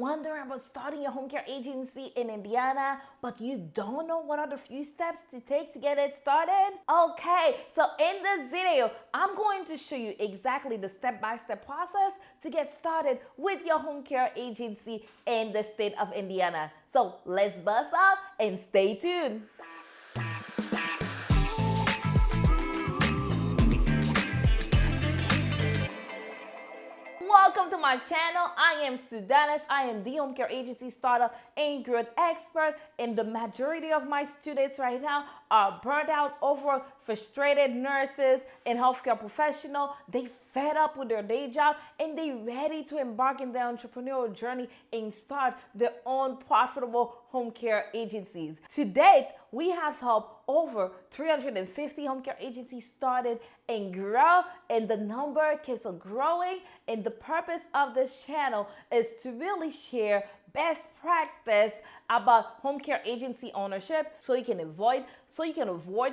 wondering about starting your home care agency in Indiana, but you don't know what are the few steps to take to get it started? Okay, so in this video, I'm going to show you exactly the step-by-step process to get started with your home care agency in the state of Indiana. So let's bust out and stay tuned. Welcome to my channel. I am Denis. I am the home care agency startup and growth expert, and the majority of my students right now are burnt out, over frustrated nurses and healthcare professionals. They fed up with their day job and they ready to embark in their entrepreneurial journey and start their own profitable home care agencies. To date, we have helped over 350 home care agencies started and grow, and the number keeps on growing. And the purpose of this channel is to really share best practice about home care agency ownership so you can avoid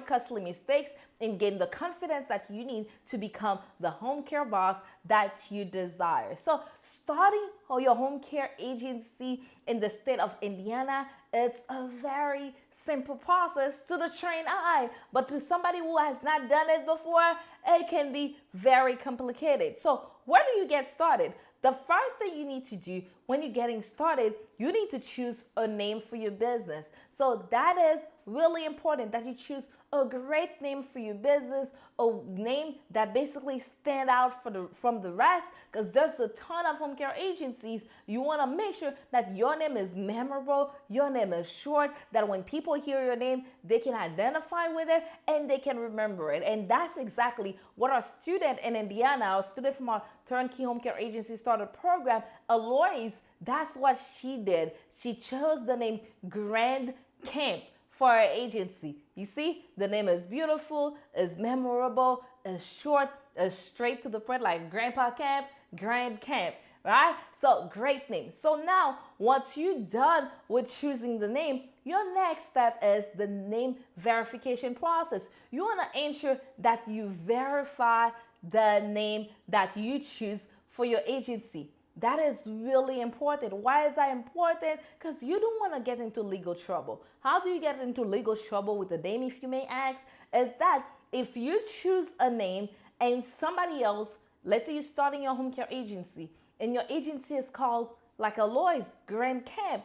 costly mistakes and gain the confidence that you need to become the home care boss that you desire. So starting your home care agency in the state of Indiana, it's a very simple process to the trained eye, but to somebody who has not done it before, it can be very complicated. So where do you get started? The first thing you need to do when you're getting started, you need to choose a name for your business. So that is really important, that you choose a great name for your business, a name that basically stand out from the rest, because there's a ton of home care agencies. You want to make sure that your name is memorable, your name is short, that when people hear your name, they can identify with it and they can remember it. And that's exactly what our student in Indiana, our student from our Turnkey Home Care Agency Starter program, Alois, that's what she did. She chose the name Grand Camp for our agency. You see, the name is beautiful, is memorable, is short, is straight to the point, like Grandpa Camp, Grand Camp, right? So great name. So now, once you're done with choosing the name, your next step is the name verification process. You want to ensure that you verify the name that you choose for your agency. That is really important. Why is that important? Because you don't want to get into legal trouble. How do you get into legal trouble with a name, if you may ask? Is that if you choose a name and somebody else, let's say you're starting your home care agency, and your agency is called like Alois Grand Camp,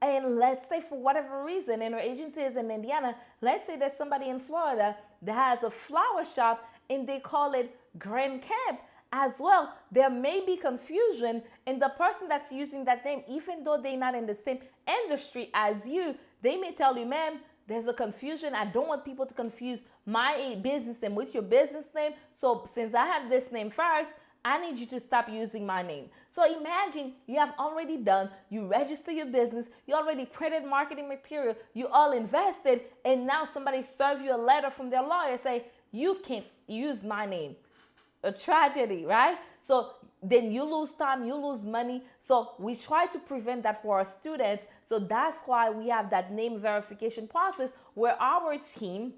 and let's say for whatever reason, and her agency is in Indiana, let's say there's somebody in Florida that has a flower shop and they call it Grand Camp as well, there may be confusion, and the person that's using that name, even though they're not in the same industry as you, they may tell you, ma'am, there's a confusion. I don't want people to confuse my business name with your business name. So since I have this name first, I need you to stop using my name. So imagine you have already done, you register your business, you already printed marketing material, you all invested, and now somebody serves you a letter from their lawyer say, you can't use my name. A tragedy, right? So then you lose time, you lose money. So we try to prevent that for our students. So that's why we have that name verification process where our team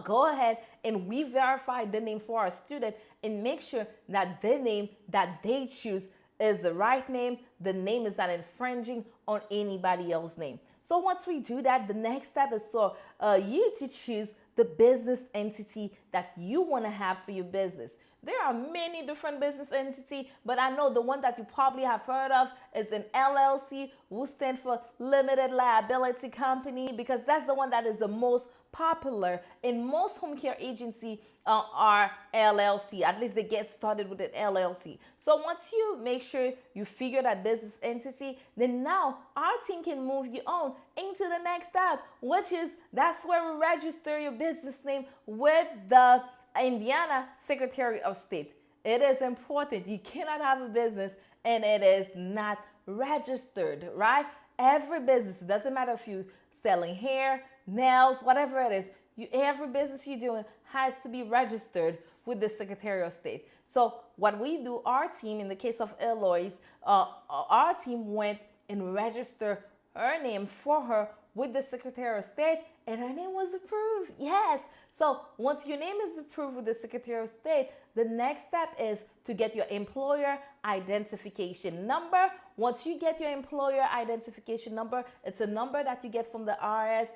go ahead and we verify the name for our student and make sure that the name that they choose is the right name. The name is not infringing on anybody else's name. So once we do that, the next step is for you to choose the business entity that you want to have for your business. There are many different business entities, but I know the one that you probably have heard of is an LLC, who stands for Limited Liability Company, because that's the one that is the most popular. And most home care agencies are LLC. At least they get started with an LLC. So once you make sure you figure that business entity, then now our team can move you on into the next step, which is that's where we register your business name with the Indiana Secretary of State. It is important. You cannot have a business and it is not registered, right? Every business, it doesn't matter if you're selling hair, nails, whatever it is, every business you're doing has to be registered with the Secretary of State. So what we do, our team, in the case of Alois, our team went and registered her name for her with the Secretary of State, and her name was approved. Yes. So once your name is approved with the Secretary of State, the next step is to get your employer identification number, once you get your employer identification number, it's a number that you get from the IRS,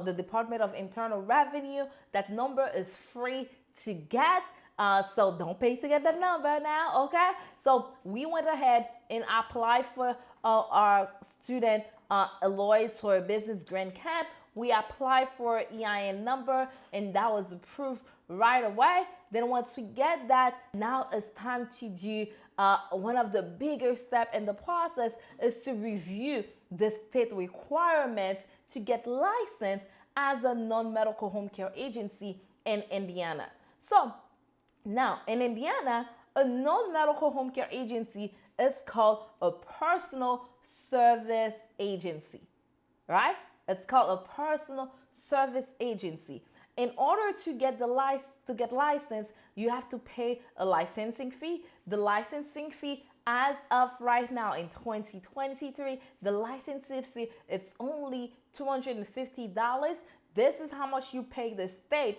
the Department of Internal Revenue. That number is free to get. So don't pay to get the number now, okay? So we went ahead and applied for our student Eloise for a business grant camp. We applied for EIN number, and that was approved right away. Then once we get that, now it's time to do one of the bigger steps in the process is to review the state requirements to get licensed as a non-medical home care agency in Indiana. So now in Indiana, a non-medical home care agency is called a personal service agency, right? It's called a personal service agency. In order to get licensed, you have to pay a licensing fee. The licensing fee, as of right now in 2023, the licensing fee, it's only $250. This is how much you pay the state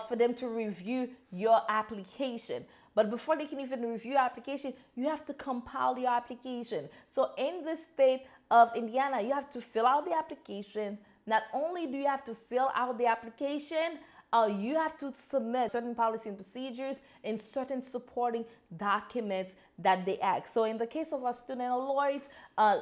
for them to review your application. But before they can even review your application, you have to compile your application. So in the state of Indiana, you have to fill out the application. Not only do you have to fill out the application, you have to submit certain policy and procedures and certain supporting documents that they ask. So in the case of our student Eloise,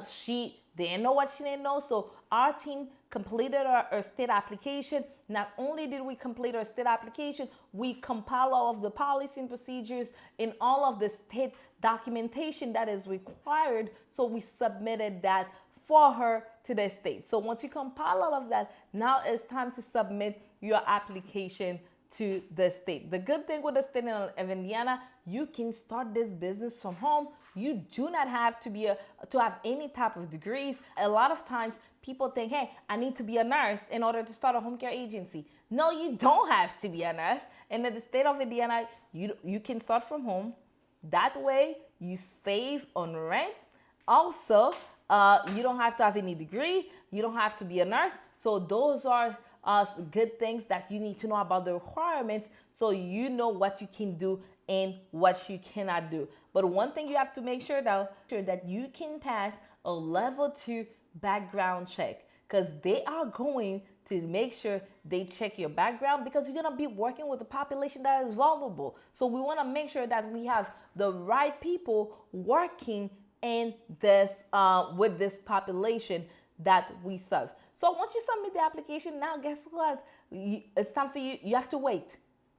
she didn't know what she didn't know. So our team completed our state application. Not only did we complete our state application, we compiled all of the policy and procedures and all of the state documentation that is required. So we submitted that for her to the state. So once you compile all of that, now it's time to submit your application to the state. The good thing with the state of Indiana, you can start this business from home. You do not have to have any type of degrees. A lot of times people think, hey, I need to be a nurse in order to start a home care agency. No, you don't have to be a nurse. And in the state of Indiana, you can start from home. That way you save on rent. Also, you don't have to have any degree. You don't have to be a nurse. So those are good things that you need to know about the requirements, so you know what you can do and what you cannot do. But one thing you have to make sure that you can pass a level 2 background check, because they are going to make sure they check your background, because you're going to be working with a population that is vulnerable. So we want to make sure that we have the right people working in this with this population that we serve. So once you submit the application, now guess what? It's time for you. You have to wait.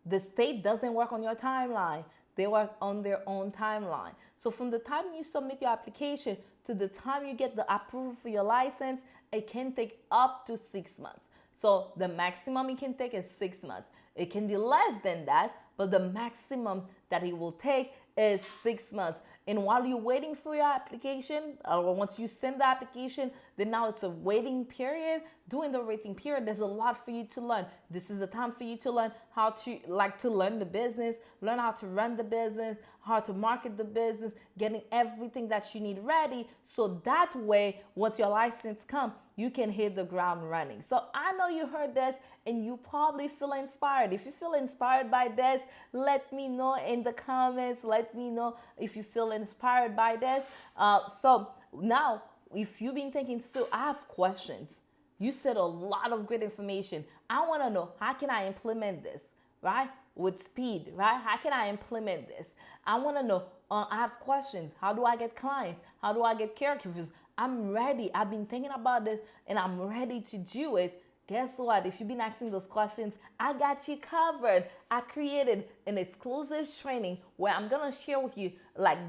The state doesn't work on your timeline. They work on their own timeline. So from the time you submit your application to the time you get the approval for your license, it can take up to 6 months. So the maximum it can take is 6 months. It can be less than that, but the maximum that it will take is 6 months. And while you're waiting for your application, or once you send the application, then now it's a waiting period. During the waiting period, there's a lot for you to learn. This is the time for you to learn how to learn the business, learn how to run the business, how to market the business, getting everything that you need ready. So that way, once your license comes, you can hit the ground running. So I know you heard this and you probably feel inspired. If you feel inspired by this, let me know in the comments. Let me know if you feel inspired by this. So now, if you've been thinking, Sue, I have questions. You said a lot of great information. I want to know, how can I implement this, right? With speed, right? How can I implement this? I want to know, I have questions. How do I get clients? How do I get caregivers? I'm ready. I've been thinking about this and I'm ready to do it. Guess what? If you've been asking those questions, I got you covered. I created an exclusive training where I'm going to share with you,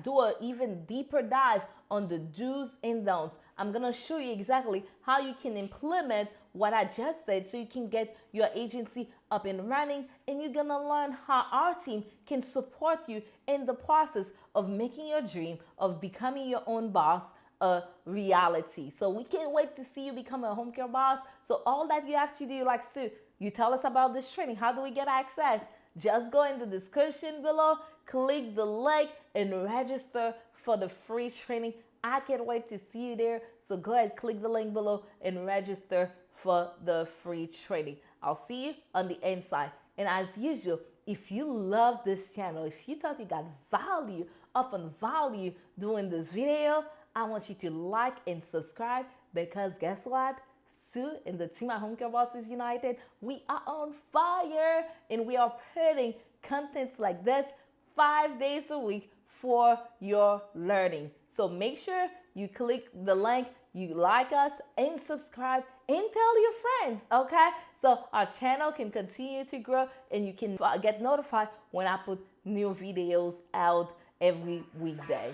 do an even deeper dive on the do's and don'ts. I'm going to show you exactly how you can implement what I just said so you can get your agency up and running, and you're going to learn how our team can support you in the process of making your dream of becoming your own boss a reality. So we can't wait to see you become a home care boss. So all that you have to do, Sue, you tell us about this training. How do we get access? Just go in the description below, click the link, and register for the free training. I can't wait to see you there. So go ahead, click the link below and register for the free training. I'll see you on the inside. And as usual, if you love this channel, if you thought you got value of value during this video, I want you to like and subscribe, because guess what? Sue and the team at Homecare Bosses United, we are on fire and we are putting contents like this 5 days a week for your learning. So make sure you click the link, you like us and subscribe and tell your friends, okay? So our channel can continue to grow and you can get notified when I put new videos out every weekday.